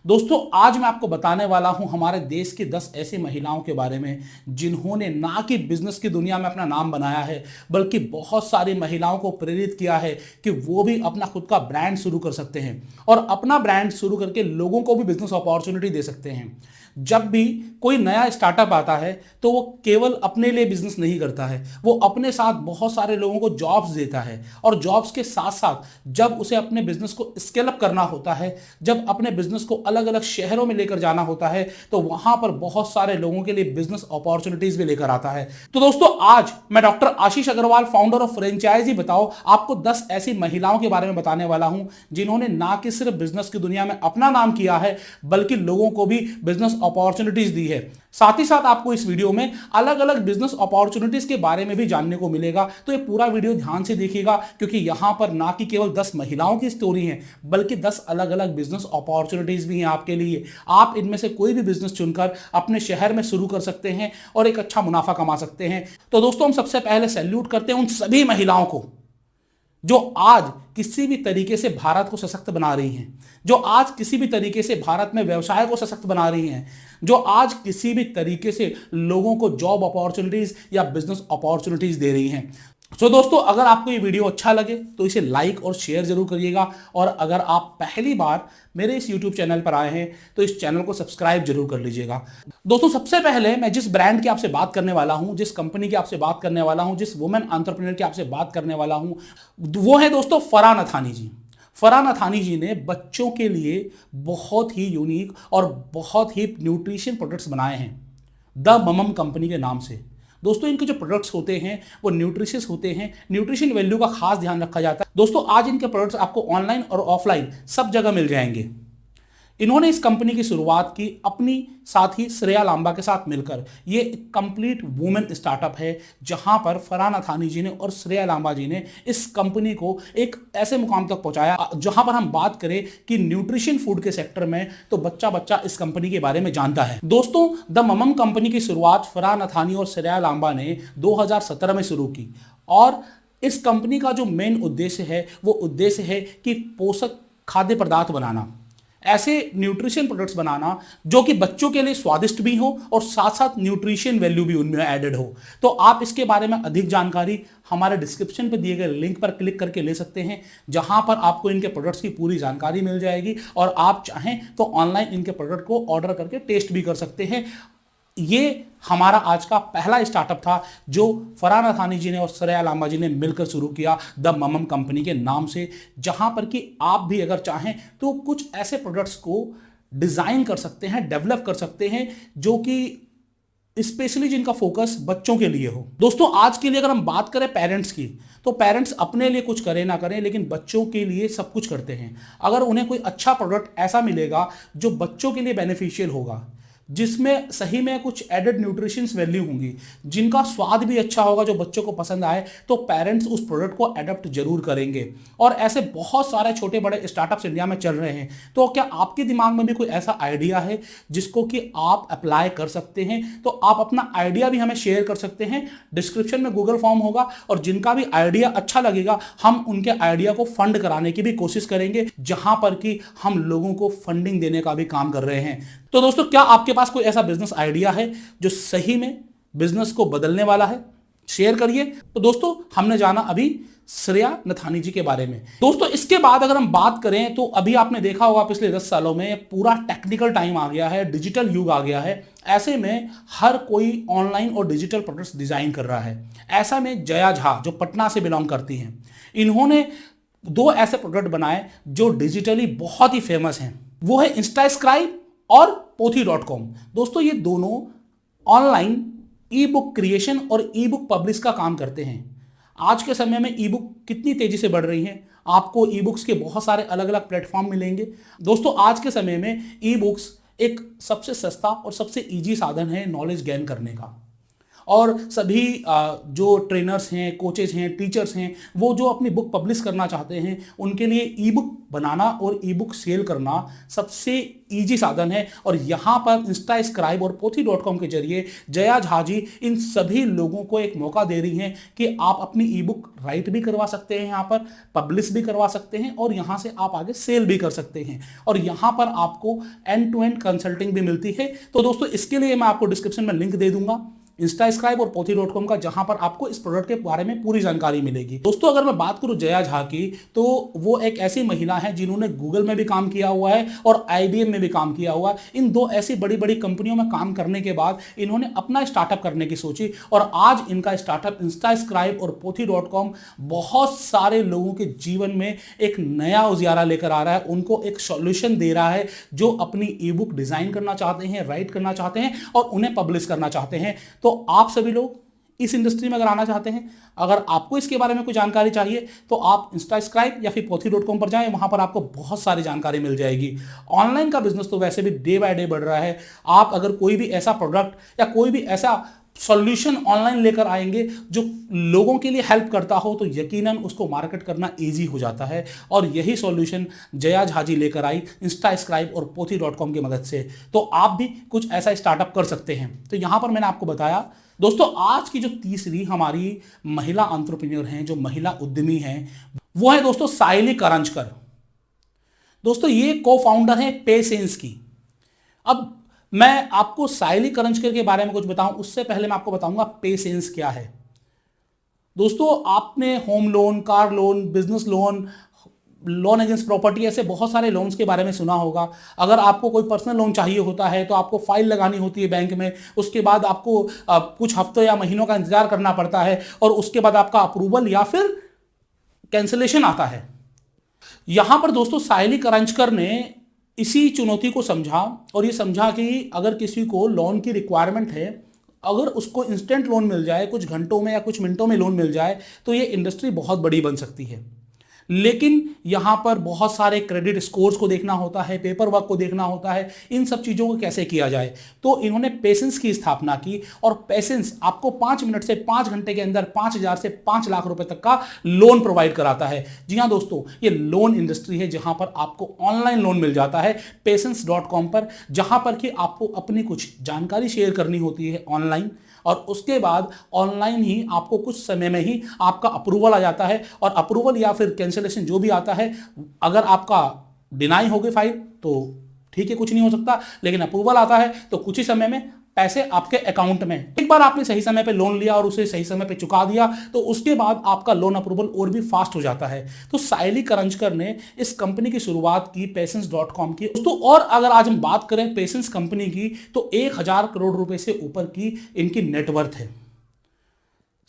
दोस्तों आज मैं आपको बताने वाला हूं हमारे देश की 10 ऐसी महिलाओं के बारे में जिन्होंने ना कि बिजनेस की दुनिया में अपना नाम बनाया है, बल्कि बहुत सारी महिलाओं को प्रेरित किया है कि वो भी अपना खुद का ब्रांड शुरू कर सकते हैं और अपना ब्रांड शुरू करके लोगों को भी बिजनेस अपॉर्चुनिटी दे सकते हैं। जब भी कोई नया स्टार्टअप आता है तो वो केवल अपने लिए बिजनेस नहीं करता है, वो अपने साथ बहुत सारे लोगों को जॉब्स देता है और जॉब्स के साथ साथ जब उसे अपने बिजनेस को स्केल अप करना होता है, जब अपने बिजनेस को अलग अलग शहरों में लेकर जाना होता है, तो वहां पर बहुत सारे लोगों के लिए बिजनेस अपॉर्चुनिटीज भी लेकर आता है। तो दोस्तों आज मैं doctor Ashish Agarwal, founder of Franchise Batao, आपको 10 ऐसी महिलाओं के बारे में बताने वाला हूं जिन्होंने ना कि सिर्फ बिजनेस की दुनिया में अपना नाम किया है, बल्कि लोगों को भी बिजनेस अपॉर्चुनिटीज दी है। साथ ही साथ आपको इस वीडियो में अलग अलग बिजनेस अपॉर्चुनिटीज के बारे में भी जानने को मिलेगा, तो ये पूरा वीडियो ध्यान से देखिएगा क्योंकि यहां पर ना कि केवल 10 महिलाओं की स्टोरी है, बल्कि 10 अलग अलग बिजनेस अपॉर्चुनिटीज भी हैं आपके लिए। आप इनमें से कोई भी बिजनेस चुनकर अपने शहर में शुरू कर सकते हैं और एक अच्छा मुनाफा कमा सकते हैं। तो दोस्तों हम सबसे पहले सैल्यूट करते हैं उन सभी महिलाओं को जो आज किसी भी तरीके से भारत को सशक्त बना रही हैं, जो आज किसी भी तरीके से भारत में व्यवसाय को सशक्त बना रही हैं, जो आज किसी भी तरीके से लोगों को जॉब अपॉर्चुनिटीज या बिजनेस अपॉर्चुनिटीज दे रही हैं। तो दोस्तों अगर आपको ये वीडियो अच्छा लगे तो इसे लाइक और शेयर जरूर करिएगा, और अगर आप पहली बार मेरे इस YouTube चैनल पर आए हैं तो इस चैनल को सब्सक्राइब जरूर कर लीजिएगा। दोस्तों सबसे पहले मैं जिस ब्रांड की आपसे बात करने वाला हूं, जिस कंपनी की आपसे बात करने वाला हूं, जिस वुमेन एंटरप्रेन्योर की आपसे बात करने वाला हूं, वो है दोस्तों फरहान नथानी जी। फरहान नथानी जी ने बच्चों के लिए बहुत ही यूनिक और बहुत ही न्यूट्रिशन प्रोडक्ट्स बनाए हैं द ममम कंपनी के नाम से। दोस्तों इनके जो प्रोडक्ट्स होते हैं वो न्यूट्रिशियस होते हैं, न्यूट्रिशन वैल्यू का खास ध्यान रखा जाता है। दोस्तों आज इनके प्रोडक्ट्स आपको ऑनलाइन और ऑफलाइन सब जगह मिल जाएंगे। इन्होंने इस कंपनी की शुरुआत की अपनी साथी श्रेया लांबा के साथ मिलकर। ये एक कंप्लीट वुमेन स्टार्टअप है जहां पर फरहान नथानी जी ने और श्रेया लांबा जी ने इस कंपनी को एक ऐसे मुकाम तक पहुंचाया जहां पर हम बात करें कि न्यूट्रिशन फूड के सेक्टर में तो बच्चा बच्चा इस कंपनी के बारे में जानता है। दोस्तों द ममम कंपनी की शुरुआत फरहान नथानी और श्रेया लांबा ने 2017 में शुरू की, और इस कंपनी का जो मेन उद्देश्य है वो उद्देश्य है कि पोषक खाद्य पदार्थ बनाना, ऐसे न्यूट्रिशन प्रोडक्ट्स बनाना जो कि बच्चों के लिए स्वादिष्ट भी हो और साथ साथ न्यूट्रिशन वैल्यू भी उनमें एडेड हो। तो आप इसके बारे में अधिक जानकारी हमारे डिस्क्रिप्शन पर दिए गए लिंक पर क्लिक करके ले सकते हैं, जहां पर आपको इनके प्रोडक्ट्स की पूरी जानकारी मिल जाएगी और आप चाहें तो ऑनलाइन इनके प्रोडक्ट को ऑर्डर करके टेस्ट भी कर सकते हैं। ये हमारा आज का पहला स्टार्टअप था जो फरहान नथानी जी ने और श्रेया लांबा जी ने मिलकर शुरू किया द ममम कंपनी के नाम से, जहां पर कि आप भी अगर चाहें तो कुछ ऐसे प्रोडक्ट्स को डिजाइन कर सकते हैं, डेवलप कर सकते हैं जो कि स्पेशली जिनका फोकस बच्चों के लिए हो। दोस्तों आज के लिए अगर हम बात करें पेरेंट्स की, तो पेरेंट्स अपने लिए कुछ करें ना करें लेकिन बच्चों के लिए सब कुछ करते हैं। अगर उन्हें कोई अच्छा प्रोडक्ट ऐसा मिलेगा जो बच्चों के लिए बेनिफिशियल होगा, जिसमें सही में कुछ एडेड न्यूट्रिशंस वैल्यू होंगी, जिनका स्वाद भी अच्छा होगा, जो बच्चों को पसंद आए, तो पेरेंट्स उस प्रोडक्ट को एडप्ट जरूर करेंगे। और ऐसे बहुत सारे छोटे बड़े स्टार्टअप्स इंडिया में चल रहे हैं। तो क्या आपके दिमाग में भी कोई ऐसा आइडिया है जिसको कि आप अप्लाई कर सकते हैं? तो आप अपना आइडिया भी हमें शेयर कर सकते हैं। डिस्क्रिप्शन में गूगल फॉर्म होगा और जिनका भी आइडिया अच्छा लगेगा हम उनके आइडिया को फंड कराने की भी कोशिश करेंगे, जहां पर कि हम लोगों को फंडिंग देने का भी काम कर रहे हैं। तो दोस्तों क्या आपके पास कोई ऐसा बिजनेस आइडिया है जो सही में बिजनेस को बदलने वाला है? शेयर करिए। तो दोस्तों हमने जाना अभी श्रेया नथानी जी के बारे में। दोस्तों इसके बाद अगर हम बात करें तो अभी आपने देखा होगा पिछले 10 सालों में पूरा टेक्निकल टाइम आ गया है, डिजिटल युग आ गया है। ऐसे में हर कोई ऑनलाइन और डिजिटल प्रोडक्ट्स डिजाइन कर रहा है। ऐसा में जया झा जो पटना से बिलोंग करती हैं, इन्होंने 2 ऐसे प्रोडक्ट बनाए जो डिजिटली बहुत ही फेमस हैं। वो है इंस्टास्क्राइब और पोथी.com। दोस्तों ये दोनों ऑनलाइन ई बुक क्रिएशन और ई बुक पब्लिश का काम करते हैं। आज के समय में ई बुक कितनी तेजी से बढ़ रही है, आपको ई बुक्स के बहुत सारे अलग अलग प्लेटफॉर्म मिलेंगे। दोस्तों आज के समय में ई बुक्स एक सबसे सस्ता और सबसे ईजी साधन है नॉलेज गेन करने का। और सभी जो ट्रेनर्स हैं, कोचेज हैं, टीचर्स हैं, वो जो अपनी बुक पब्लिश करना चाहते हैं उनके लिए ई बुक बनाना और ई बुक सेल करना सबसे ईजी साधन है। और यहाँ पर इंस्टास्क्राइब और pothi.com के जरिए जया झा जी इन सभी लोगों को एक मौका दे रही हैं कि आप अपनी ई बुक राइट भी करवा सकते हैं, यहाँ पर पब्लिश भी करवा सकते हैं और यहाँ से आप आगे सेल भी कर सकते हैं। और यहाँ पर आपको एंड टू एंड कंसल्टिंग भी मिलती है। तो दोस्तों इसके लिए मैं आपको डिस्क्रिप्शन में लिंक दे दूंगा इंस्टास्क्राइब और pothi.com का, जहां पर आपको इस प्रोडक्ट के बारे में पूरी जानकारी मिलेगी। दोस्तों अगर मैं बात करूं जया झा की, तो वो एक ऐसी महिला है जिन्होंने गूगल में भी काम किया हुआ है और IBM में भी काम किया हुआ है। इन दो ऐसी बड़ी बड़ी कंपनियों में काम करने के बाद इन्होंने अपना स्टार्टअप करने की सोची और आज इनका स्टार्टअप इंस्टास्क्राइब और pothi.com बहुत सारे लोगों के जीवन में एक नया उजियारा लेकर आ रहा है, उनको एक सॉल्यूशन दे रहा है जो अपनी ई बुक डिजाइन करना चाहते हैं, राइट करना चाहते हैं और उन्हें पब्लिश करना चाहते हैं। तो आप सभी लोग इस इंडस्ट्री में अगर आना चाहते हैं, अगर आपको इसके बारे में कोई जानकारी चाहिए तो आप इंस्टास्क्राइब या फिर pothi.com पर जाएं, वहां पर आपको बहुत सारी जानकारी मिल जाएगी। ऑनलाइन का बिजनेस तो वैसे भी डे बाय डे बढ़ रहा है। आप अगर कोई भी ऐसा प्रोडक्ट या कोई भी ऐसा सॉल्यूशन ऑनलाइन लेकर आएंगे जो लोगों के लिए हेल्प करता हो तो यकीनन उसको मार्केट करना इजी हो जाता है। और यही सॉल्यूशन जया झा जी लेकर आई इंस्टास्क्राइब और pothi.com की मदद से। तो आप भी कुछ ऐसा स्टार्टअप कर सकते हैं। तो यहां पर मैंने आपको बताया दोस्तों, आज की जो तीसरी हमारी महिला एंटरप्रेन्योर हैं, जो महिला उद्यमी हैं, वो है दोस्तों सायली करंजकर। दोस्तों ये को फाउंडर है पेसेंस की। अब मैं आपको सायली करंजकर के बारे में कुछ बताऊं उससे पहले मैं आपको बताऊंगा पेसेंस क्या है। दोस्तों आपने home loan, car loan, business loan, loan against property, ऐसे बहुत सारे लोन्स के बारे में सुना होगा। अगर आपको कोई पर्सनल लोन चाहिए होता है तो आपको फाइल लगानी होती है बैंक में, उसके बाद आपको कुछ हफ्तों या महीनों का इंतजार करना पड़ता है और उसके बाद आपका अप्रूवल या फिर कैंसिलेशन आता है। यहां पर दोस्तों सायली करंजकर ने इसी चुनौती को समझा और ये समझा कि अगर किसी को लोन की रिक्वायरमेंट है, अगर उसको इंस्टेंट लोन मिल जाए, कुछ घंटों में या कुछ मिनटों में लोन मिल जाए, तो ये इंडस्ट्री बहुत बड़ी बन सकती है। लेकिन यहां पर बहुत सारे क्रेडिट स्कोर्स को देखना होता है, पेपर वर्क को देखना होता है, इन सब चीज़ों को कैसे किया जाए। तो इन्होंने पेशेंस की स्थापना की और पेशेंस आपको 5 मिनट से 5 घंटे के अंदर 5,000 से 5 लाख रुपए तक का लोन प्रोवाइड कराता है। जी हाँ दोस्तों, ये लोन इंडस्ट्री है जहां पर आपको ऑनलाइन लोन मिल जाता है पेशेंस.com पर, जहां पर कि आपको अपनी कुछ जानकारी शेयर करनी होती है ऑनलाइन और उसके बाद ऑनलाइन ही आपको कुछ समय में ही आपका अप्रूवल आ जाता है। और अप्रूवल या फिर कैंसिलेशन जो भी आता है, अगर आपका डिनाई हो गई फाइल तो ठीक है, कुछ नहीं हो सकता, लेकिन अप्रूवल आता है तो कुछ ही समय में पैसे आपके अकाउंट में। एक बार आपने सही समय पे लोन लिया और उसे सही समय पे चुका दिया तो उसके बाद आपका लोन अप्रूवल और भी फास्ट हो जाता है। तो सायली करंजकर ने इस कंपनी की शुरुआत की पेशेंस.com की दोस्तों। और अगर आज हम बात करें पेशेंस कंपनी की तो 1,000 करोड़ रुपए से ऊपर की इनकी नेटवर्थ है।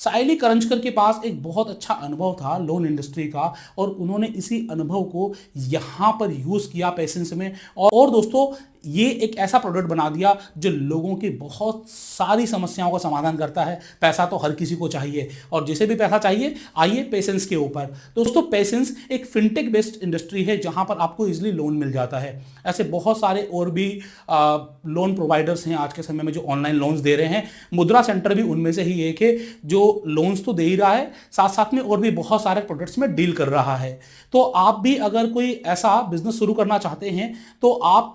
सायली करंजकर के पास एक बहुत अच्छा अनुभव था लोन इंडस्ट्री का और उन्होंने इसी अनुभव को यहां पर यूज किया पेशेंस में। और दोस्तों ये एक ऐसा प्रोडक्ट बना दिया जो लोगों की बहुत सारी समस्याओं का समाधान करता है। पैसा तो हर किसी को चाहिए और जिसे भी पैसा चाहिए, आइए पेशेंस के ऊपर। दोस्तों पेशेंस एक फिनटेक बेस्ड इंडस्ट्री है जहां पर आपको इजीली लोन मिल जाता है। ऐसे बहुत सारे और भी लोन प्रोवाइडर्स हैं आज के समय में जो ऑनलाइन लोन्स दे रहे हैं। मुद्रा सेंटर भी उनमें से ही एक है जो लोन्स तो दे ही रहा है, साथ साथ में और भी बहुत सारे प्रोडक्ट्स में डील कर रहा है। तो आप भी अगर कोई ऐसा बिजनेस शुरू करना चाहते हैं तो आप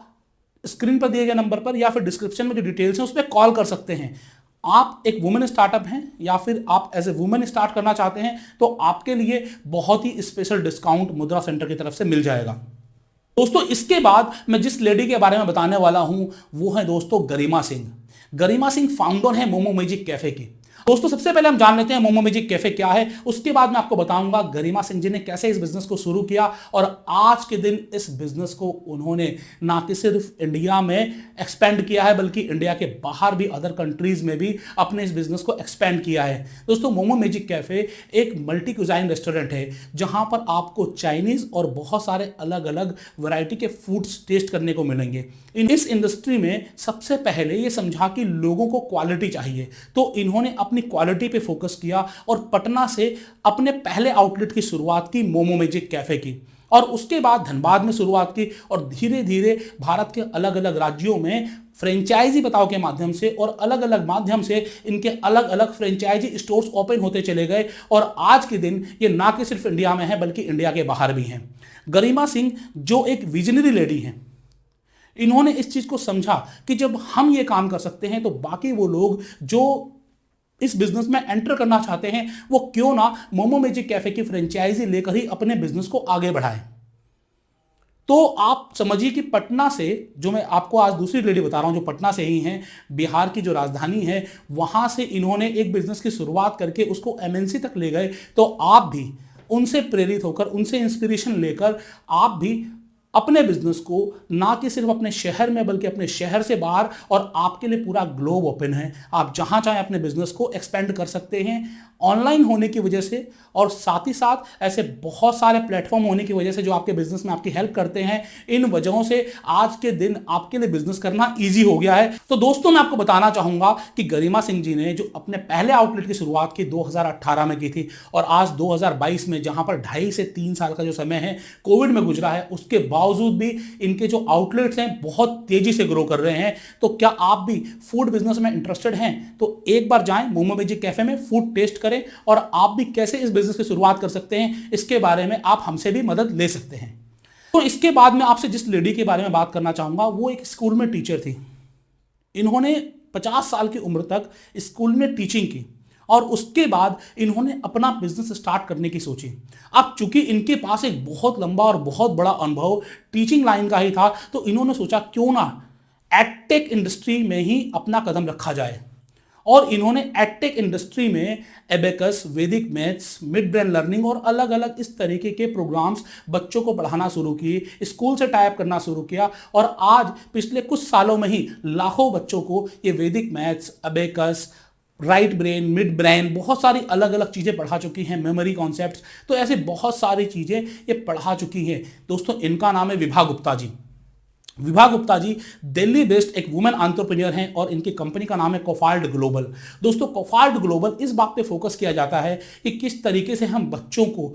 स्क्रीन पर दिए गए नंबर पर या फिर डिस्क्रिप्शन में जो डिटेल्स हैं उस पर कॉल कर सकते हैं। आप एक वुमेन स्टार्टअप हैं या फिर आप एज ए वुमेन स्टार्ट करना चाहते हैं तो आपके लिए बहुत ही स्पेशल डिस्काउंट मुद्रा सेंटर की तरफ से मिल जाएगा। दोस्तों इसके बाद मैं जिस लेडी के बारे में बताने वाला हूं वो है दोस्तों गरिमा सिंह। गरिमा सिंह फाउंडर है मोमो मैजिक कैफे की। दोस्तों सबसे पहले हम जान लेते हैं मोमो मैजिक कैफे क्या है, उसके बाद मैं आपको बताऊंगा गरिमा सिंह जी ने कैसे इस बिजनेस को शुरू किया और आज के दिन इस बिजनेस को उन्होंने ना कि सिर्फ इंडिया में एक्सपेंड किया है बल्कि इंडिया के बाहर भी अदर कंट्रीज में भी अपने इस बिजनेस को एक्सपेंड किया है। दोस्तों मोमो मैजिक कैफे एक मल्टी क्यूजाइन रेस्टोरेंट है जहां पर आपको चाइनीज और बहुत सारे अलग अलग वैरायटी के फूड्स टेस्ट करने को मिलेंगे। इस इंडस्ट्री में सबसे पहले ये समझा कि लोगों को क्वालिटी चाहिए तो इन्होंने अपनी क्वालिटी पे फोकस किया और पटना से अपने पहले आउटलेट की शुरुआत की मोमो मैजिक कैफे की। और उसके बाद धनबाद में शुरुआत की और धीरे धीरे भारत के अलग अलग राज्यों में फ्रेंचाइजी बताओ के माध्यम से और अलग अलग माध्यम से इनके अलग अलग फ्रेंचाइजी स्टोर्स ओपन होते चले गए और आज के दिन ये ना कि सिर्फ इंडिया में है बल्कि इंडिया के बाहर भी हैं। गरिमा सिंह जो एक विजनरी लेडी हैं, इन्होंने इस चीज को समझा कि जब हम ये काम कर सकते हैं तो बाकी वो लोग जो इस बिजनेस में एंटर करना चाहते हैं वो क्यों ना मोमो मैजिक कैफे की फ्रेंचाइजी लेकर ही अपने बिजनेस को आगे बढ़ाएं। तो आप समझिए कि पटना से, जो मैं आपको आज दूसरी लेडी बता रहा हूं जो पटना से ही हैं, बिहार की जो राजधानी है, वहां से इन्होंने एक बिजनेस की शुरुआत करके उसको एमएनसी तक ले गए। तो आप भी उनसे प्रेरित होकर, उनसे इंस्पिरेशन लेकर आप भी अपने बिजनेस को ना कि सिर्फ अपने शहर में बल्कि अपने शहर से बाहर, और आपके लिए पूरा ग्लोब ओपन है, आप जहां चाहें अपने बिजनेस को एक्सपेंड कर सकते हैं ऑनलाइन होने की वजह से, और साथ ही साथ ऐसे बहुत सारे प्लेटफॉर्म होने की वजह से जो आपके बिजनेस में आपकी हेल्प करते हैं। इन वजहों से आज के दिन आपके लिए बिजनेस करना ईजी हो गया है। तो दोस्तों मैं आपको बताना चाहूंगा कि गरिमा सिंह जी ने जो अपने पहले आउटलेट की शुरुआत की 2018 में की थी और आज 2022 में, जहां पर 2.5 से 3 साल का जो समय है कोविड में गुजरा है, उसके बावजूद भी इनके जो आउटलेट्स हैं बहुत तेजी से ग्रो कर रहे हैं। तो क्या आप भी फूड बिजनेस में इंटरेस्टेड हैं तो एक बार जाएं मोमो मैजिक कैफे में, फूड टेस्ट करें और आप भी कैसे इस बिजनेस की शुरुआत कर सकते हैं इसके बारे में आप हमसे भी मदद ले सकते हैं। तो इसके बाद में आपसे जिस लेडी के बारे में बात करना चाहूंगा वो एक स्कूल में टीचर थी। इन्होंने 50 साल की उम्र तक स्कूल में टीचिंग की और उसके बाद इन्होंने अपना बिजनेस स्टार्ट करने की सोची। अब चूंकि इनके पास एक बहुत लंबा और बहुत बड़ा अनुभव टीचिंग लाइन का ही था तो इन्होंने सोचा क्यों ना एडटेक इंडस्ट्री में ही अपना कदम रखा जाए, और इन्होंने एडटेक इंडस्ट्री में एबेकस, वैदिक मैथ्स, मिड ब्रेन लर्निंग और अलग अलग इस तरीके के प्रोग्राम्स बच्चों को पढ़ाना शुरू किए, स्कूल से टाइप करना शुरू किया और आज पिछले कुछ सालों में ही लाखों बच्चों को ये वैदिक maths, abacus, right brain, mid brain, बहुत सारी अलग अलग चीज़ें पढ़ा चुकी हैं, मेमोरी कॉन्सेप्ट्स, तो ऐसे बहुत सारी चीज़ें ये पढ़ा चुकी हैं। दोस्तों इनका नाम है विभा गुप्ता जी। विभा गुप्ता जी दिल्ली बेस्ड एक वुमेन एंटरप्रेन्योर हैं और इनकी कंपनी का नाम है कोफाल्ट ग्लोबल। दोस्तों कोफाल्ट ग्लोबल इस बात पे फोकस किया जाता है कि किस तरीके से हम बच्चों को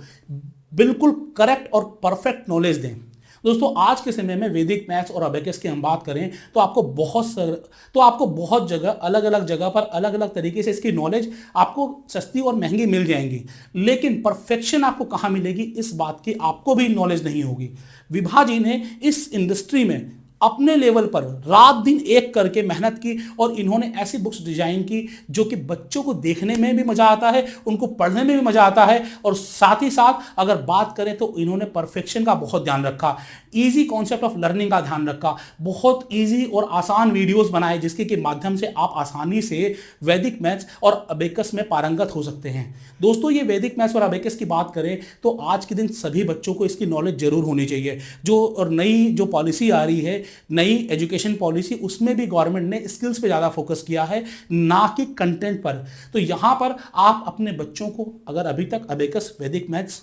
बिल्कुल करेक्ट और परफेक्ट नॉलेज दें। दोस्तों आज के समय में वैदिक मैथ्स और अबेकस की हम बात करें तो आपको बहुत जगह, अलग अलग जगह पर अलग अलग तरीके से इसकी नॉलेज आपको सस्ती और महंगी मिल जाएंगी, लेकिन परफेक्शन आपको कहाँ मिलेगी इस बात की आपको भी नॉलेज नहीं होगी। विभा जी ने इस इंडस्ट्री में अपने लेवल पर रात दिन एक करके मेहनत की और इन्होंने ऐसी बुक्स डिजाइन की जो कि बच्चों को देखने में भी मजा आता है, उनको पढ़ने में भी मजा आता है, और साथ ही साथ अगर बात करें तो इन्होंने परफेक्शन का बहुत ध्यान रखा, इजी कॉन्सेप्ट ऑफ लर्निंग का ध्यान रखा, बहुत इजी और आसान वीडियोस बनाए जिसके के माध्यम से आप आसानी से वैदिक मैथ्स और अबेकस में पारंगत हो सकते हैं। दोस्तों ये वैदिक मैथ्स और अबेकस की बात करें तो आज के दिन सभी बच्चों को इसकी नॉलेज जरूर होनी चाहिए। और नई जो पॉलिसी आ रही है, नई एजुकेशन पॉलिसी, उसमें भी गवर्नमेंट ने स्किल्स पे ज़्यादा फोकस किया है ना कि कंटेंट पर। तो यहाँ पर आप अपने बच्चों को अगर अभी तक अबेकस, वैदिक मैथ्स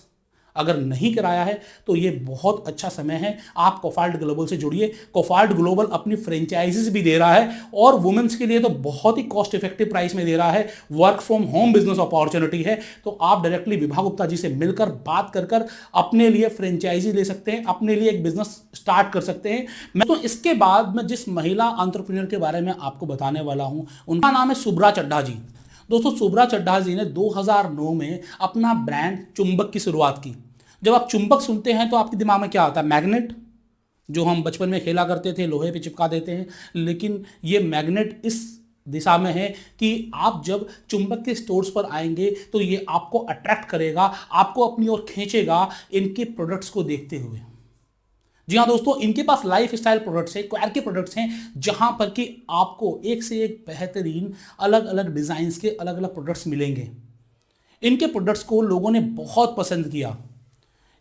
अगर नहीं कराया है तो ये बहुत अच्छा समय है, आप कोफाल्ट ग्लोबल से जुड़िए। कोफाल्ट ग्लोबल अपनी फ्रेंचाइजीज भी दे रहा है और वुमेन्स के लिए तो बहुत ही कॉस्ट इफेक्टिव प्राइस में दे रहा है, work from home business opportunity है। तो आप डायरेक्टली विभा गुप्ता जी से मिलकर बात कर अपने लिए फ्रेंचाइजी ले सकते हैं, अपने लिए एक बिजनेस स्टार्ट कर सकते हैं। मैं तो इसके बाद में जिस महिला एंटरप्रेन्योर के बारे में आपको बताने वाला हूं उनका नाम है सुब्रा चड्ढा जी। दोस्तों सुब्रा चड्ढा जी ने 2009 में अपना ब्रांड चुंबक की शुरुआत की। जब आप चुंबक सुनते हैं तो आपके दिमाग में क्या आता है? मैग्नेट, जो हम बचपन में खेला करते थे, लोहे पे चिपका देते हैं, लेकिन ये मैग्नेट इस दिशा में है कि आप जब चुंबक के स्टोर्स पर आएंगे तो ये आपको अट्रैक्ट करेगा, आपको अपनी ओर खींचेगा इनके प्रोडक्ट्स को देखते हुए। जी हाँ दोस्तों, इनके पास लाइफ स्टाइल प्रोडक्ट्स हैं, क्वार के प्रोडक्ट्स हैं, जहां पर कि आपको एक से एक बेहतरीन अलग अलग डिजाइन्स के अलग अलग प्रोडक्ट्स मिलेंगे। इनके प्रोडक्ट्स को लोगों ने बहुत पसंद किया।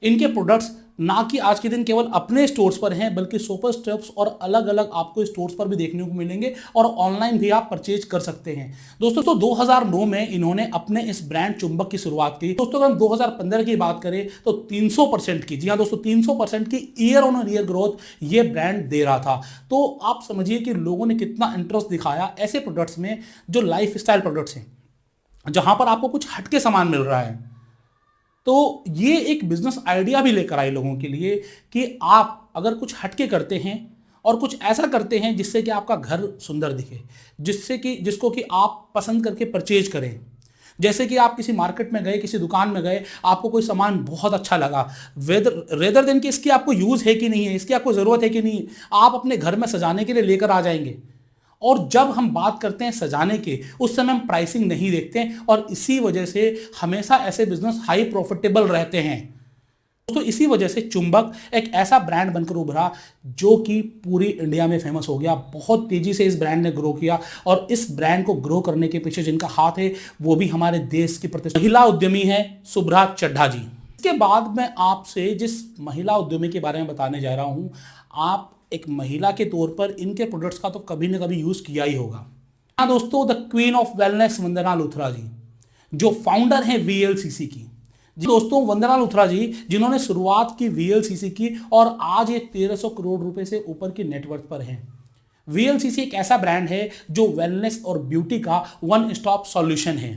इनके प्रोडक्ट्स ना कि आज के दिन केवल अपने स्टोर्स पर हैं बल्कि सुपर स्टॉप्स और अलग अलग आपको स्टोर्स पर भी देखने को मिलेंगे और ऑनलाइन भी आप परचेज कर सकते हैं। दोस्तों तो 2009 में इन्होंने अपने इस ब्रांड चुंबक की शुरुआत की। दोस्तों अगर हम 2015 की बात करें तो 300% की, जी हाँ दोस्तों 300% की ईयर ऑन ईयर ग्रोथ ये ब्रांड दे रहा था। तो आप समझिए कि लोगों ने कितना इंटरेस्ट दिखाया ऐसे प्रोडक्ट्स में जो लाइफ स्टाइल प्रोडक्ट्स हैं, जहां पर आपको कुछ हटके सामान मिल रहा है। तो ये एक बिजनेस आइडिया भी लेकर आई लोगों के लिए कि आप अगर कुछ हटके करते हैं और कुछ ऐसा करते हैं जिससे कि आपका घर सुंदर दिखे, जिसको कि आप पसंद करके परचेज करें। जैसे कि आप किसी मार्केट में गए, किसी दुकान में गए, आपको कोई सामान बहुत अच्छा लगा, वेदर रेदर देन कि इसकी आपको यूज़ है कि नहीं है, इसकी आपको ज़रूरत है कि नहीं है, आप अपने घर में सजाने के लिए लेकर आ जाएंगे। और जब हम बात करते हैं सजाने के, उस समय हम प्राइसिंग नहीं देखते हैं और इसी वजह से हमेशा ऐसे बिजनेस हाई प्रॉफिटेबल रहते हैं। दोस्तों इसी वजह से चुंबक एक ऐसा ब्रांड बनकर उभरा जो कि पूरी इंडिया में फेमस हो गया। बहुत तेजी से इस ब्रांड ने ग्रो किया और इस ब्रांड को ग्रो करने के पीछे जिनका हाथ है वो भी हमारे देश की प्रतिष्ठित महिला उद्यमी है शुभ्रा चड्ढा जी। इसके बाद मैं आपसे जिस महिला उद्यमी के बारे में बताने जा रहा हूं, आप एक महिला के तौर पर इनके प्रोडक्ट्स का तो कभी ना कभी यूज किया ही होगा। हाँ दोस्तों, द क्वीन ऑफ वेलनेस वंदना लुथरा जी, जो फाउंडर हैं वीएलसीसी की। जी दोस्तों, वंदना लुथरा जी जिन्होंने शुरुआत की वीएलसीसी की और आज ये 1300 करोड़ रुपए से ऊपर की नेटवर्थ पर हैं। वीएलसीसी एक ऐसा ब्रांड है जो वेलनेस और ब्यूटी का वन स्टॉप सॉल्यूशन है।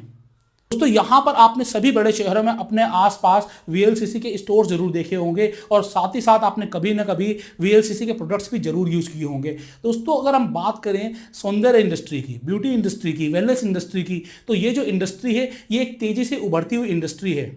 दोस्तों यहां पर आपने सभी बड़े शहरों में अपने आसपास वीएलसीसी के स्टोर जरूर देखे होंगे और साथ ही साथ आपने कभी ना कभी वीएलसीसी के प्रोडक्ट्स भी जरूर यूज किए होंगे। दोस्तों अगर हम बात करें सौंदर्य इंडस्ट्री की, ब्यूटी इंडस्ट्री की, वेलनेस इंडस्ट्री की, तो ये जो इंडस्ट्री है ये एक तेजी से उभरती हुई इंडस्ट्री है।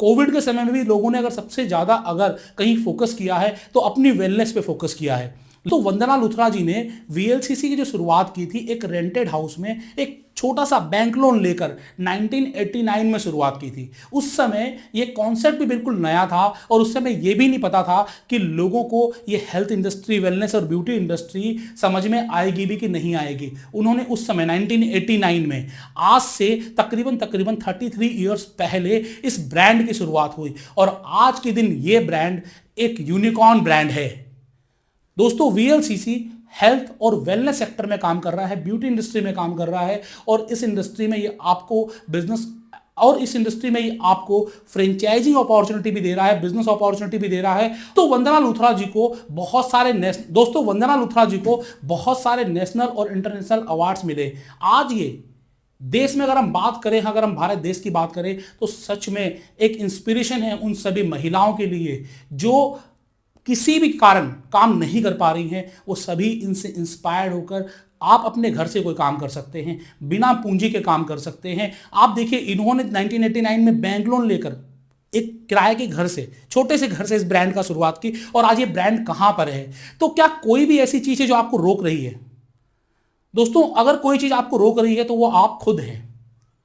कोविड के समय में भी लोगों ने अगर सबसे ज्यादा अगर कहीं फोकस किया है तो अपनी वेलनेस पे फोकस किया है। तो वंदना लुथरा जी ने वीएलसीसी की जो शुरुआत की थी एक रेंटेड हाउस में एक छोटा सा बैंक लोन लेकर 1989 में शुरुआत की थी। उस समय ये कॉन्सेप्ट भी बिल्कुल नया था और उस समय ये भी नहीं पता था कि लोगों को ये हेल्थ इंडस्ट्री, वेलनेस और ब्यूटी इंडस्ट्री समझ में आएगी भी कि नहीं आएगी। उन्होंने उस समय 1989 में, आज से तकरीबन 33 ईयर्स पहले इस ब्रांड की शुरुआत हुई और आज के दिन ये ब्रांड एक यूनिकॉर्न ब्रांड है। दोस्तों वीएलसीसी हेल्थ और वेलनेस सेक्टर में काम कर रहा है, ब्यूटी इंडस्ट्री में काम कर रहा है और इस इंडस्ट्री में ये आपको बिजनेस और इस इंडस्ट्री में ये आपको फ्रेंचाइजिंग अपॉर्चुनिटी भी दे रहा है, बिजनेस अपॉर्चुनिटी भी दे रहा है। तो वंदना लुथरा जी को बहुत सारे वंदना लुथरा जी को बहुत सारे नेशनल और इंटरनेशनल अवार्ड्स मिले। आज ये देश में अगर हम बात करें, अगर हम भारत देश की बात करें तो सच में एक इंस्पिरेशन है उन सभी महिलाओं के लिए जो किसी भी कारण काम नहीं कर पा रही हैं। वो सभी इनसे इंस्पायर्ड होकर आप अपने घर से कोई काम कर सकते हैं, बिना पूंजी के काम कर सकते हैं। आप देखिए इन्होंने 1989 में बैंक लोन लेकर एक किराए के घर से, छोटे से घर से इस ब्रांड का शुरुआत की और आज ये ब्रांड कहां पर है। तो क्या कोई भी ऐसी चीज है जो आपको रोक रही है? दोस्तों अगर कोई चीज आपको रोक रही है तो वो आप खुद हैं।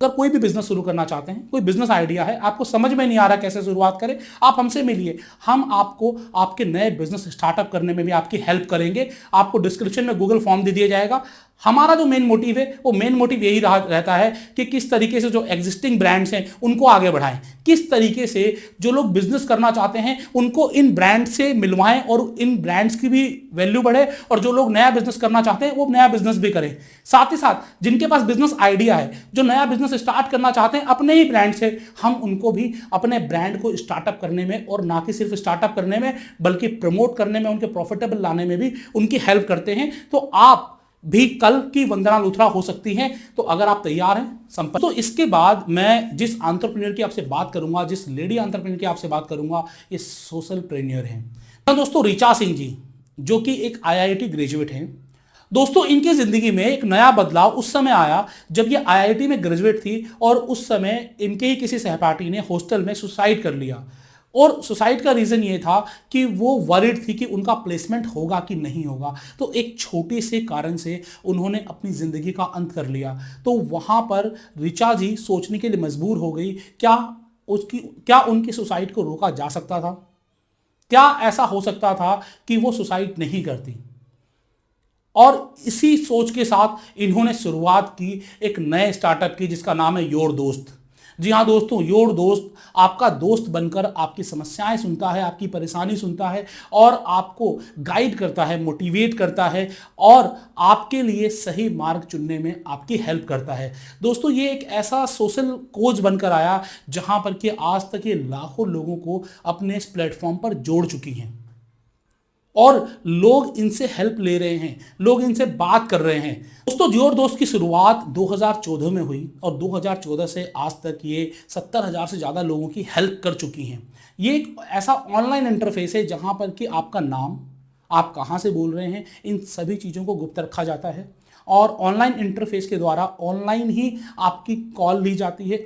अगर कोई भी बिजनेस शुरू करना चाहते हैं, कोई बिजनेस आइडिया है, आपको समझ में नहीं आ रहा कैसे शुरुआत करें, आप हमसे मिलिए। हम आपको आपके नए बिजनेस स्टार्टअप करने में भी आपकी हेल्प करेंगे। आपको डिस्क्रिप्शन में गूगल फॉर्म दे दिया जाएगा। हमारा जो मेन मोटिव है वो मेन मोटिव यही रहता है कि किस तरीके से जो एग्जिस्टिंग ब्रांड्स हैं उनको आगे बढ़ाएं, किस तरीके से जो लोग बिजनेस करना चाहते हैं उनको इन ब्रांड से मिलवाएं और इन ब्रांड्स की भी वैल्यू बढ़े और जो लोग नया बिजनेस करना चाहते हैं वो नया बिजनेस भी करें। साथ ही साथ जिनके पास बिजनेस आइडिया है, जो नया बिजनेस स्टार्ट करना चाहते हैं अपने ही ब्रांड से, हम उनको भी अपने ब्रांड को स्टार्टअप करने में और ना कि सिर्फ स्टार्टअप करने में बल्कि प्रमोट करने में, उनके प्रॉफिटेबल लाने में भी उनकी हेल्प करते हैं। तो आप भी कल की वंदना लुथरा हो सकती हैं। तो अगर आप तैयार हैं संपर्क। तो इसके बाद मैं जिस एंटरप्रेन्योर की आपसे बात करूंगा, जिस लेडी एंटरप्रेन्योर की आपसे बात करूंगा, ये सोशल प्रेन्योर हैं। तो दोस्तों ऋचा सिंह जी जो कि एक आईआईटी ग्रेजुएट हैं। दोस्तों इनकी जिंदगी में एक नया बदलाव उस समय आया जब ये आईआईटी में ग्रेजुएट थी और उस समय इनके ही किसी सहपाठी ने हॉस्टल में सुसाइड कर लिया। और सुसाइड का रीजन ये था कि वो वरीड थी कि उनका प्लेसमेंट होगा कि नहीं होगा। तो एक छोटे से कारण से उन्होंने अपनी जिंदगी का अंत कर लिया। तो वहां पर ऋचा जी सोचने के लिए मजबूर हो गई, क्या उनकी सुसाइड को रोका जा सकता था? क्या ऐसा हो सकता था कि वो सुसाइड नहीं करती? और इसी सोच के साथ इन्होंने शुरुआत की एक नए स्टार्टअप की जिसका नाम है योर दोस्त। जी हाँ दोस्तों, योर दोस्त आपका दोस्त बनकर आपकी समस्याएं सुनता है, आपकी परेशानी सुनता है और आपको गाइड करता है, मोटिवेट करता है और आपके लिए सही मार्ग चुनने में आपकी हेल्प करता है। दोस्तों ये एक ऐसा सोशल कोच बनकर आया जहां पर कि आज तक ये लाखों लोगों को अपने इस प्लेटफॉर्म पर जोड़ चुकी हैं। और लोग इनसे हेल्प ले रहे हैं, लोग इनसे बात कर रहे हैं। दोस्तों जियो और दोस्त की शुरुआत 2014 में हुई और 2014 से आज तक ये 70,000 से ज़्यादा लोगों की हेल्प कर चुकी हैं। ये एक ऐसा ऑनलाइन इंटरफेस है जहाँ पर कि आपका नाम, आप कहाँ से बोल रहे हैं, इन सभी चीज़ों को गुप्त रखा जाता है और ऑनलाइन इंटरफेस के द्वारा ऑनलाइन ही आपकी कॉल ली जाती है,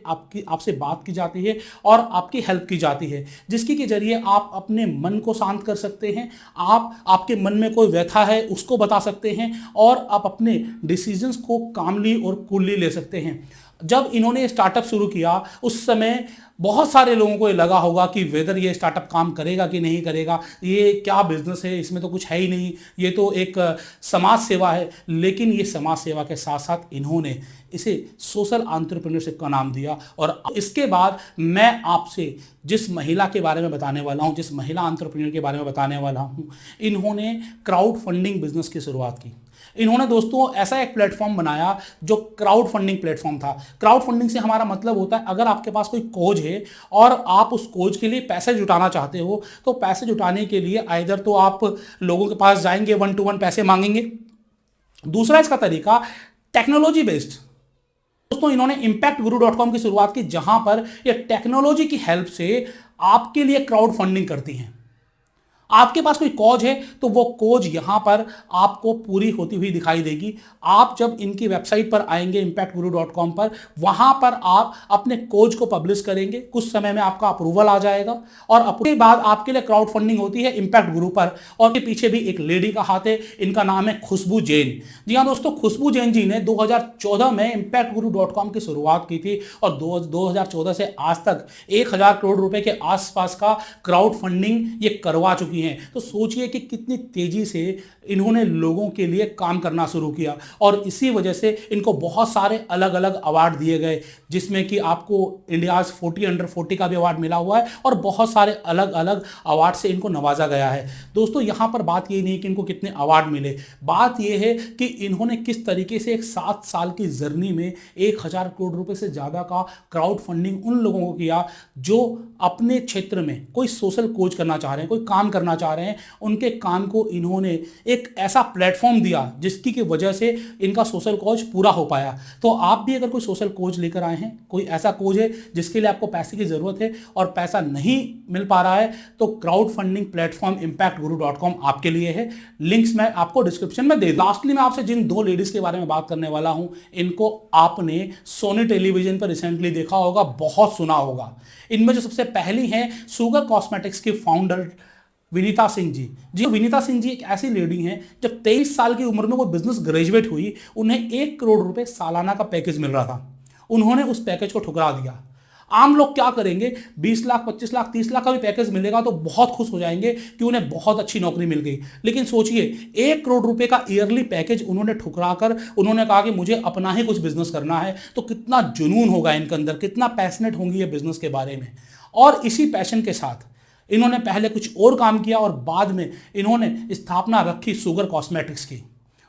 आपसे बात की जाती है और आपकी हेल्प की जाती है, जिसकी के जरिए आप अपने मन को शांत कर सकते हैं, आपके मन में कोई व्यथा है उसको बता सकते हैं और आप अपने डिसीजंस को कामली और कूलली ले सकते हैं। जब इन्होंने स्टार्टअप शुरू किया उस समय बहुत सारे लोगों को ये लगा होगा कि वेदर ये स्टार्टअप काम करेगा कि नहीं करेगा, ये क्या बिजनेस है, इसमें तो कुछ है ही नहीं, ये तो एक समाज सेवा है। लेकिन ये समाज सेवा के साथ साथ इन्होंने इसे सोशल एंटरप्रेन्योरशिप का नाम दिया। और इसके बाद मैं आपसे जिस महिला के बारे में बताने वाला हूँ, जिस महिला एंटरप्रेन्योर के बारे में बताने वाला हूँ, इन्होंने क्राउड फंडिंग बिजनेस की शुरुआत की। इन्होंने दोस्तों ऐसा एक प्लेटफॉर्म बनाया जो क्राउड फंडिंग प्लेटफॉर्म था। क्राउड फंडिंग से हमारा मतलब होता है अगर आपके पास कोई कोज है और आप उस कोज के लिए पैसे जुटाना चाहते हो, तो पैसे जुटाने के लिए आइदर तो आप लोगों के पास जाएंगे, 1-to-1 पैसे मांगेंगे। दूसरा इसका तरीका टेक्नोलॉजी बेस्ड। दोस्तों इन्होंने impactguru.com की शुरुआत की जहां पर ये टेक्नोलॉजी की हेल्प से आपके लिए क्राउड फंडिंग करती हैं। आपके पास कोई कॉज है तो वो कॉज यहां पर आपको पूरी होती हुई दिखाई देगी। आप जब इनकी वेबसाइट पर आएंगे impactguru.com पर, वहां पर आप अपने कॉज को पब्लिश करेंगे, कुछ समय में आपका अप्रूवल आ जाएगा और अपने बाद आपके लिए क्राउड फंडिंग होती है इम्पैक्ट गुरु पर। और के पीछे भी एक लेडी का हाथ है, इनका नाम है खुशबू जैन। जी हाँ दोस्तों, खुशबू जैन जी ने 2014 में impactguru.com की शुरुआत की थी और 2014 से आज तक 1,000 करोड़ रुपए के आसपास का क्राउड फंडिंग ये करवा चुकी हैं। तो सोचिए कि कितनी तेजी से इन्होंने लोगों के लिए काम करना शुरू किया और इसी वजह से इनको बहुत सारे अलग अलग अवार्ड दिए गए, जिसमें कि आपको इंडियाज 40 अंडर 40 का भी अवार्ड मिला हुआ है और बहुत सारे अलग अलग अवार्ड से इनको नवाजा गया है। दोस्तों यहां पर बात ये नहीं कि इनको कितने अवार्ड मिले, बात यह है कि इन्होंने किस तरीके से एक 7 साल की जर्नी में 1,000 करोड़ रुपए से ज्यादा का क्राउड फंडिंग उन लोगों को किया जो अपने क्षेत्र में कोई सोशल कोच करना चाह रहे हैं, कोई काम करना चाह रहे हैं। उनके काम को इन्होंने एक ऐसा प्लेटफॉर्म दिया जिसकी की वजह से इनका सोशल कोच पूरा हो पाया। तो आप भी अगर कोई सोशल कोच लेकर आए हैं, कोई ऐसा कोच है जिसके लिए आपको पैसे की जरूरत है और पैसा नहीं मिल पा रहा है, तो क्राउड फंडिंग प्लेटफॉर्म impactguru.com आपके लिए है। लिंक्स मैं आपको डिस्क्रिप्शन में दे दूं। लास्टली मैं आपसे जिन 2 लेडीज के बारे में बात करने वाला हूं, इनको आपने सोनी टेलीविजन पर रिसेंटली देखा होगा, बहुत सुना होगा। इनमें जो सबसे पहली है सुगर कॉस्मेटिक्स की फाउंडर विनीता सिंह जी। जी विनीता सिंह जी एक ऐसी लेडी हैं, जब 23 साल की उम्र में वो बिजनेस ग्रेजुएट हुई, उन्हें 1 करोड़ रुपए सालाना का पैकेज मिल रहा था। उन्होंने उस पैकेज को ठुकरा दिया। आम लोग क्या करेंगे, 20 लाख 25 लाख 30 लाख का भी पैकेज मिलेगा तो बहुत खुश हो जाएंगे कि उन्हें बहुत अच्छी नौकरी मिल गई। लेकिन सोचिए 1 करोड़ रुपए का ईयरली पैकेज उन्होंने ठुकरा कर उन्होंने कहा कि मुझे अपना ही कुछ बिजनेस करना है। तो कितना जुनून होगा इनके अंदर, कितना पैशनेट होंगी ये बिजनेस के बारे में। और इसी पैशन के साथ इन्होंने पहले कुछ और काम किया और बाद में इन्होंने स्थापना रखी सुगर कॉस्मेटिक्स की।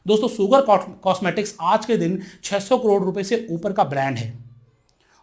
दोस्तों सुगर कॉस्मेटिक्स आज के दिन 600 करोड़ रुपए से ऊपर का ब्रांड है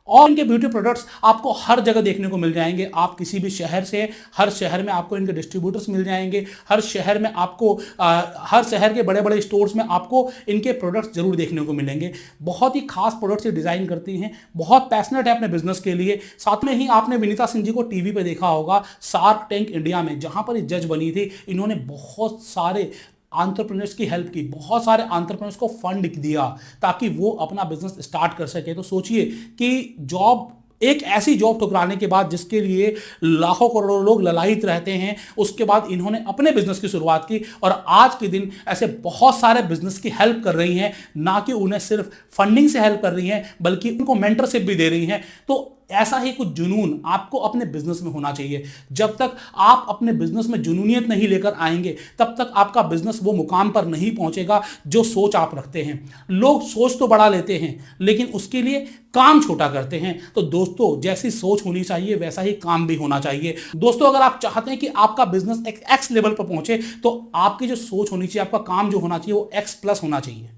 और इनके ब्यूटी प्रोडक्ट्स आपको हर जगह देखने को मिल जाएंगे। आप किसी भी शहर से, हर शहर में आपको इनके डिस्ट्रीब्यूटर्स मिल जाएंगे, हर शहर में आपको हर शहर के बड़े बड़े स्टोर्स में आपको इनके प्रोडक्ट्स जरूर देखने को मिलेंगे। बहुत ही खास प्रोडक्ट्स ये डिज़ाइन करती हैं, बहुत पैशनेट है अपने बिजनेस के लिए। साथ में ही आपने विनीता सिंह जी को टीवी पे देखा होगा शार्क टैंक इंडिया में, जहां पर ये जज बनी थी। इन्होंने बहुत सारे एंटरप्रेन्योर्स की हेल्प की, बहुत सारे एंटरप्रेन्योर्स को फंड दिया ताकि वो अपना बिजनेस स्टार्ट कर सके। तो सोचिए कि जॉब, एक ऐसी जॉब ठुकराने के बाद जिसके लिए लाखों करोड़ों लोग ललायित रहते हैं, उसके बाद इन्होंने अपने बिजनेस की शुरुआत की और आज के दिन ऐसे बहुत सारे बिजनेस की हेल्प कर रही हैं। ना कि उन्हें सिर्फ फंडिंग से हेल्प कर रही हैं बल्कि उनको मेंटरशिप भी दे रही हैं। तो ऐसा ही कुछ जुनून आपको अपने बिजनेस में होना चाहिए। जब तक आप अपने बिजनेस में जुनूनियत नहीं लेकर आएंगे, तब तक आपका बिजनेस वो मुकाम पर नहीं पहुंचेगा जो सोच आप रखते हैं। लोग सोच तो बड़ा लेते हैं लेकिन उसके लिए काम छोटा करते हैं। तो दोस्तों जैसी सोच होनी चाहिए वैसा ही काम भी होना चाहिए। दोस्तों अगर आप चाहते हैं कि आपका बिजनेस एक एक्स लेवल पर पहुंचे, तो आपकी जो सोच होनी चाहिए, आपका काम जो होना चाहिए वो एक्स प्लस होना चाहिए।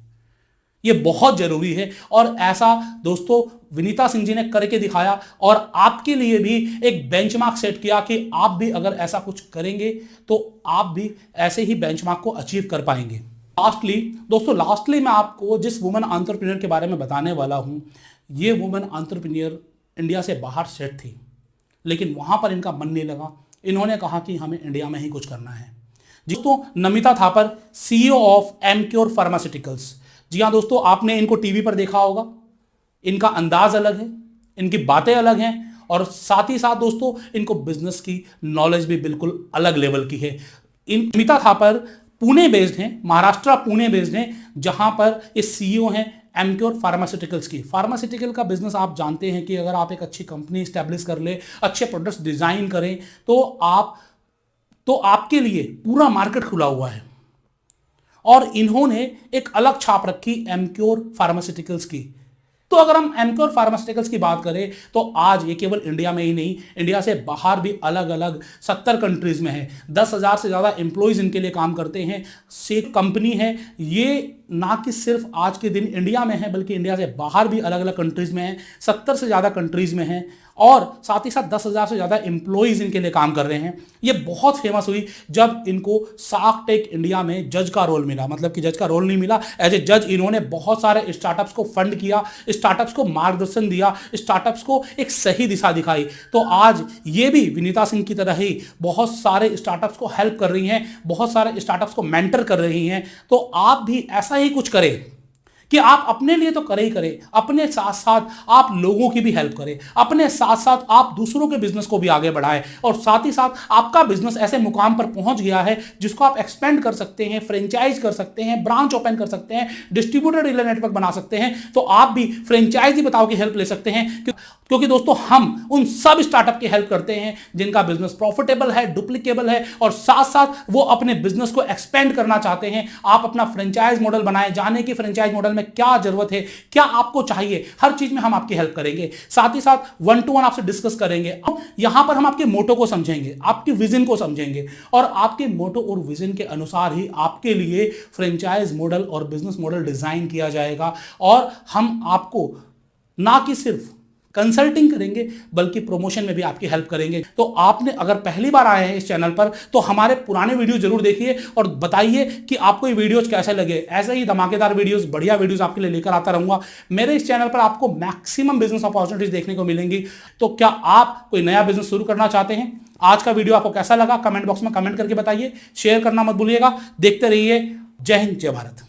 ये बहुत जरूरी है और ऐसा दोस्तों विनीता सिंह जी ने करके दिखाया और आपके लिए भी एक बेंचमार्क सेट किया कि आप भी अगर ऐसा कुछ करेंगे तो आप भी ऐसे ही बेंचमार्क को अचीव कर पाएंगे। लास्टली मैं आपको जिस वुमेन एंटरप्रेन्योर के बारे में बताने वाला हूं, ये वुमेन एंटरप्रेन्योर इंडिया से बाहर सेट थी, लेकिन वहां पर इनका मन नहीं लगा। इन्होंने कहा कि हमें इंडिया में ही कुछ करना है। दोस्तों, Namita Thapar, CEO of Emcure pharmaceuticals. जी हाँ दोस्तों, आपने इनको टीवी पर देखा होगा। इनका अंदाज अलग है, इनकी बातें अलग हैं और साथ ही साथ दोस्तों इनको बिजनेस की नॉलेज भी बिल्कुल अलग लेवल की है। इन नमिता थापर पुणे बेस्ड हैं, महाराष्ट्र पुणे बेस्ड हैं, जहां पर ये सीईओ हैं एमक्योर फार्मास्यूटिकल्स की। फार्मास्यूटिकल का बिजनेस आप जानते हैं कि अगर आप एक अच्छी कंपनी स्टैब्लिश कर ले, अच्छे प्रोडक्ट्स डिजाइन करें तो आपके लिए पूरा मार्केट खुला हुआ है। और इन्होंने एक अलग छाप रखी एमक्योर फार्मास्यूटिकल्स की। तो अगर हम एमक्योर फार्मास्यूटिकल्स की बात करें तो आज ये केवल इंडिया में ही नहीं, इंडिया से बाहर भी अलग अलग 70 कंट्रीज में है। 10,000 से ज़्यादा एम्प्लॉयज़ इनके लिए काम करते हैं। से कंपनी है ये, ना कि सिर्फ आज के दिन इंडिया में है बल्कि इंडिया से बाहर भी अलग अलग कंट्रीज में है, 70 से ज़्यादा कंट्रीज में है और साथ ही साथ 10,000 से ज़्यादा एम्प्लॉयज़ इनके लिए काम कर रहे हैं। ये बहुत फेमस हुई जब इनको शार्क टैंक इंडिया में जज का रोल मिला, मतलब कि जज का रोल नहीं मिला, एज ए जज इन्होंने बहुत सारे स्टार्टअप्स को फंड किया, स्टार्टअप्स को मार्गदर्शन दिया, स्टार्टअप्स को एक सही दिशा दिखाई। तो आज ये भी विनीता सिंह की तरह ही बहुत सारे स्टार्टअप्स को हेल्प कर रही हैं, बहुत सारे स्टार्टअप्स को मेंटर कर रही हैं। तो आप भी ऐसा ही कुछ करें कि आप अपने लिए तो करें ही करें, अपने साथ साथ आप लोगों की भी हेल्प करें, अपने साथ साथ आप दूसरों के बिजनेस को भी आगे बढ़ाएं और साथ ही साथ आपका बिजनेस ऐसे मुकाम पर पहुंच गया है जिसको आप एक्सपेंड कर सकते हैं, फ्रेंचाइज कर सकते हैं, ब्रांच ओपन कर सकते हैं, डिस्ट्रीब्यूटर डीलर नेटवर्क बना सकते हैं। तो आप भी फ्रेंचाइजी बताओ की हेल्प ले सकते हैं, क्योंकि दोस्तों हम उन सब स्टार्टअप की हेल्प करते हैं जिनका बिजनेस प्रॉफिटेबल है, डुप्लीकेबल है और साथ साथ वो अपने बिजनेस को एक्सपेंड करना चाहते हैं। आप अपना फ्रेंचाइज मॉडल बनाएं, जाने की फ्रेंचाइज मॉडल में क्या जरूरत है, क्या आपको चाहिए, हर चीज में हम आपकी हेल्प करेंगे। साथ ही साथ 1-to-1 आपसे डिस्कस करेंगे। यहां पर हम आपके मोटो को समझेंगे, आपकी विजन को समझेंगे और आपके मोटो और विजन के अनुसार ही आपके लिए फ्रेंचाइज मॉडल और बिजनेस मॉडल डिजाइन किया जाएगा। और हम आपको ना कि सिर्फ कंसल्टिंग करेंगे बल्कि प्रमोशन में भी आपकी हेल्प करेंगे। तो आपने अगर पहली बार आए हैं इस चैनल पर तो हमारे पुराने वीडियो जरूर देखिए और बताइए कि आपको ये वीडियोस कैसे लगे। ऐसे ही धमाकेदार वीडियोस, बढ़िया वीडियोस आपके लिए लेकर आता रहूंगा। मेरे इस चैनल पर आपको मैक्सिमम बिजनेस अपॉर्चुनिटीज देखने को मिलेंगी। तो क्या आप कोई नया बिजनेस शुरू करना चाहते हैं? आज का वीडियो आपको कैसा लगा कमेंट बॉक्स में कमेंट करके बताइए। शेयर करना मत भूलिएगा। देखते रहिए। जय हिंद, जय भारत।